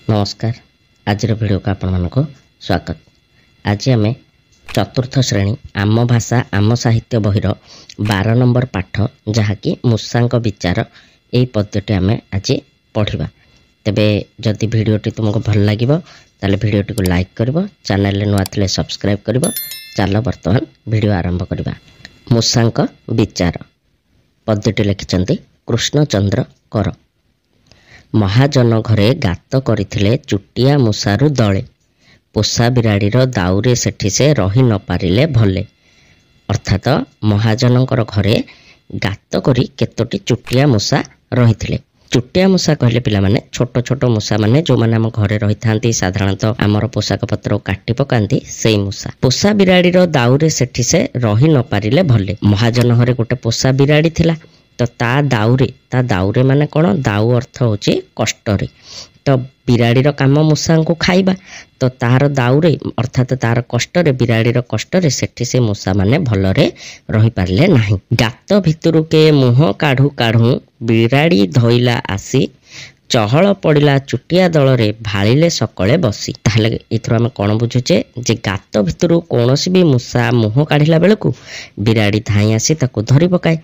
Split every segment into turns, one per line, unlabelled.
नमस्कार। आज वीडियो को आपण मानको स्वागत। आज आम चतुर्थ श्रेणी आम भाषा आम साहित्य बहिर 12 नंबर पाठ जहाँकि मूषांक विचार यही पद्यटी आम आज पढ़ा। तेबे जदि भिडटी तुमको भल लगे ताले भिडटी को लाइक करिवो, चैनल नुआ थिले सब्सक्राइब करिवो। चलो वर्तमान भिडियो आरंभ करबा। मूषांक विचार पद्यटी लिखिछन्ति कृष्णचंद्र कर। महाजन घरे गात करथिले चुटिया मूषारु दले, पोषा बिराड़ीर दाउरे सेठी से रही न पारिले भले। अर्थात महाजनकर घरे गात करी केतोटी चुटिया मूषा रहिथिले। चुटिया मूषा कहले पिला माने छोट छोट मूषा माने जो माने हम घरे रही थांती, साधारणतः आमर पोशाक पत्र काटी पकांती सेई मूषा। पोषा बिराड़ीर दाउरे सेठी से रही न पारिले भले। महाजन घरे गोटे पोषा बिराड़ी थिला, तो ता दाउरे माने कौन, दाउ अर्थ होची कष्टरे। तो बिराड़ीर काम मूषा को खाइबा, तो तार दाउरे अर्थात तार कष्टरे बिराड़ीर कष्टरे सेठी से मूषा माने भलरे रही पारले नाही। गात भितरु के मुह काढ़ू काढ़ू बिराड़ी धइला आसी, चहल पड़िला चुटिया दलरे भालिले सकले बसी। ताहले एथरो आमे कोन बुझुचे जे गात भितरु कोनोसी भी मूषा मुह काढ़िला बेलकु बिराड़ी धाई आसी ताकू धरि पकाए।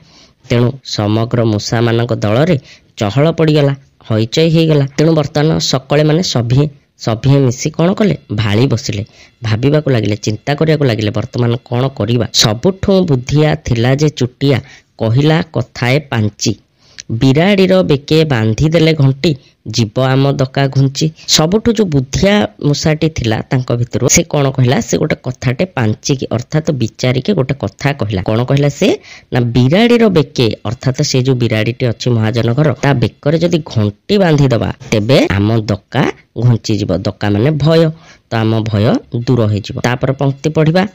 तेणु समग्र मूषा मानक दलरे चहल पड़गला, हईचई होगला। तेणु बर्तमान सकले माने सभीए मिसी कौन कले, भाली बसिले, भाविबाकु लागिले, चिंता करियाकु लागिले वर्तमान कौन करिबा। सबुठू बुद्धिया थिला जे चुटिया, कहिला कथाए पांची, बिराड़ीर बेके बांधी देले घंटी, जीव आम दका घुंची। सबुठू जो बुद्धिया मूषाटी थिला तांको भितरु से कौन कहला, से गोटे कथाटे पांची की अर्थात विचारिके गोटे कथा कहला। कौन कहला से ना, बिराड़ीर बेके अर्थात से जो बिराड़ीटी अच्छी महाजन घर ता बेकरे जदि घंटी बांधी दबा तेबे आम दका घुंची जीव। दका माने भय, तो आम भय दूर हो जीव। तापर पंक्ति पढ़िबा।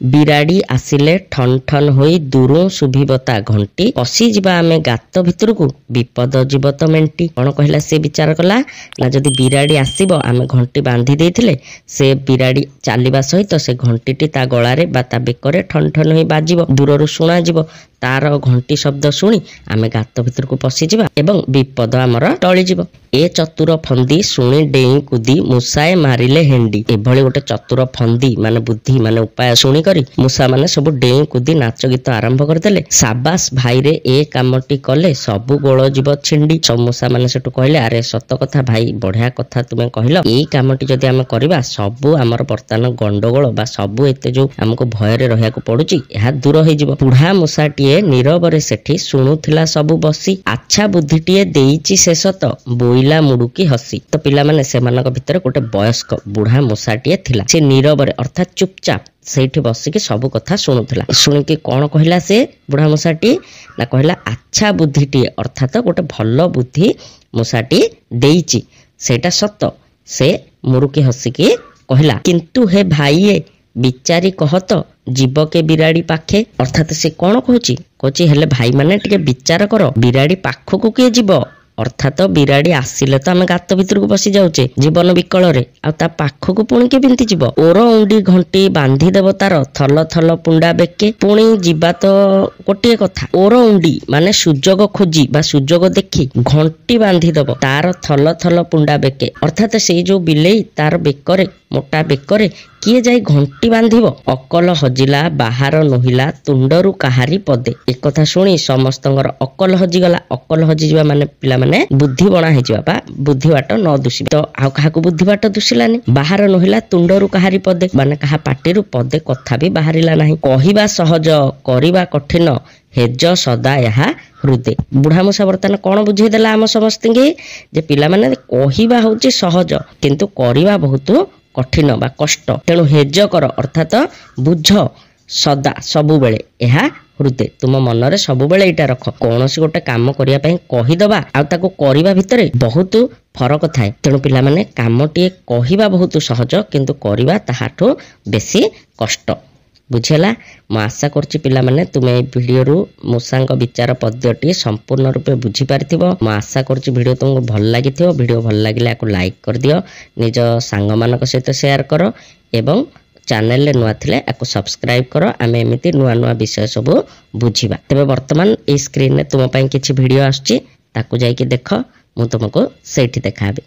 बिराड़ी आसिले ठन ठन होई दूरू सुभिबता घंटी, पसी जीवा आमे गात भितरकू विपद जीव तो मेंटी। कौन कहला से विचार कला ना, जदि बिराड़ी आसीबो आमे घंटी बांधी देइथिले, से बिराड़ी चालिबा सहित से घंटीटी ता गଳାରେ बा ता बेकरे ठन ठन होई बाजिबो, दूररू शुणा जीव। तार घंटी शब्द शुणी आमे गात भितरकू पसी जीवा एवं विपद आमर टळी जीव। ए चतुर फंदी शुणी डेई कुदी, मूषाए मारिले हेंडी। एभली गोटे चतुर फंदी माने बुद्धि माने उपाय शुणी करी मूषा माने सबु डेई कुदी नाच गीत आरंभ करदेले। साबास भाई रे ए कामटी कले, सबु गोल जीव छिंडी। सब मूषा माने सेटु कहले, अरे सत कथा भाई, बढ़िया कथा तुमे कहिलो, एई कामटी जदि आमे करबा सबु आमर वर्तमान गंडगोल बा सबु एते जो हमको भय रे रहियाकु पडुची एहा दूर होई जीव। बुढ़ा मूषाटीए नीरवरे सेठी शुणुथिला सबु बसी, अच्छा बुद्धिटीए देइची शेषत बोइला मुडुकी हसी। तो पिला माने सेमानक भितर गोटे वयस्क बुढ़ा मूषाटीए थिला, से नीरवरे अर्थात चुपचाप सेठी बसिकी सबु कथा शुणुथिला। शुणिकी कौन कहला से बुढ़ा मूषाटी ना, कहला अच्छा बुद्धिटीए अर्थात गोटे भल बुद्धि मूषाटी देइची सेटा सत। से मुरुकी हसिकी कहला, किंतु हे भाईए बिचारी कहत जीव के बिराड़ी पाखे। अर्थात से कौन कहूची हेले भाई माने टिके विचार कर, बिराड़ी पाखकू किए जीव। अर्थात बिराड़ी आसिले तो आमे गात भितर को बसी जाउचे जीवन विकल रे, आ ता पाखकू पुणी के बिंती जीव। ओर उंडी घंटी बांधी देव तार, थल थल पुंडा बेके, पुणी जीवा तो गोटे कथा। ओर उंडी माने सुजोग खोजी बा सुजोग देखी घंटी बांधी देव तार थल थल पुंडा बेके। अर्थात से जो बिलेई तार बेकरे मोटा बेकरे किए जाई घंटी बांधिब। अकल हजिला बाहर नहिला तुंडरू काहारी पदे। एक कथा शुणी समस्तंगर अकल हजिगला। अकल हजिजिबा माने पिला माने बुद्धि बणा हेजिबा बा बुद्धि बाट न दुसिबा। तो आ काहाकू बुद्धि बाट दुसिलानी। बाहर नहिला तुंडरू काहारी पदे माने काहा पाटिरु पदे कथा भी बाहरिला नाही। कहिबा सहज करिबा कठिन, हेज सदा यहा हृदय। बुढ़ा मूषा बर्तमान कौन बुझे देला आम समस्त जे पिला माने कहिबा होची सहज किंतु करिबा बहुत कठिन बा कष्ट। तेणु हेज कर अर्थात बुझ सदा सबु बेले एहा हृदय, तुम मन रे सबु बेले एटा रख। कौनसी गोटे काम करिया पई कहिदबा आ ताको करिबा भितरे बहुत फरक थाए। तेणु पिला माने कामटीए कहिबा बहुत सहज किंतु करिबा ताहाठो बेसी कष्ट। बुझेला। मु आशा करछि पिला माने तुमे वीडियो मूषांक विचार पद्यटी संपूर्ण रूपे बुझी पारिथिबो। मु आशा करछि वीडियो तुमको भल लागिथिबो। वीडियो भल लागिले आको लाइक कर दियो, निज सांग मानक सहित शेयर करो एवं चैनल रे नुआ थिले आको सब्सक्राइब करो। आमे एमिति नुआ नुआ विषय सब बुझिबा। तबे वर्तमान ए स्क्रीन रे तुम पई किछि वीडियो आछी ताको जाई कि देखो, मु तुमको सेठी देखाबे।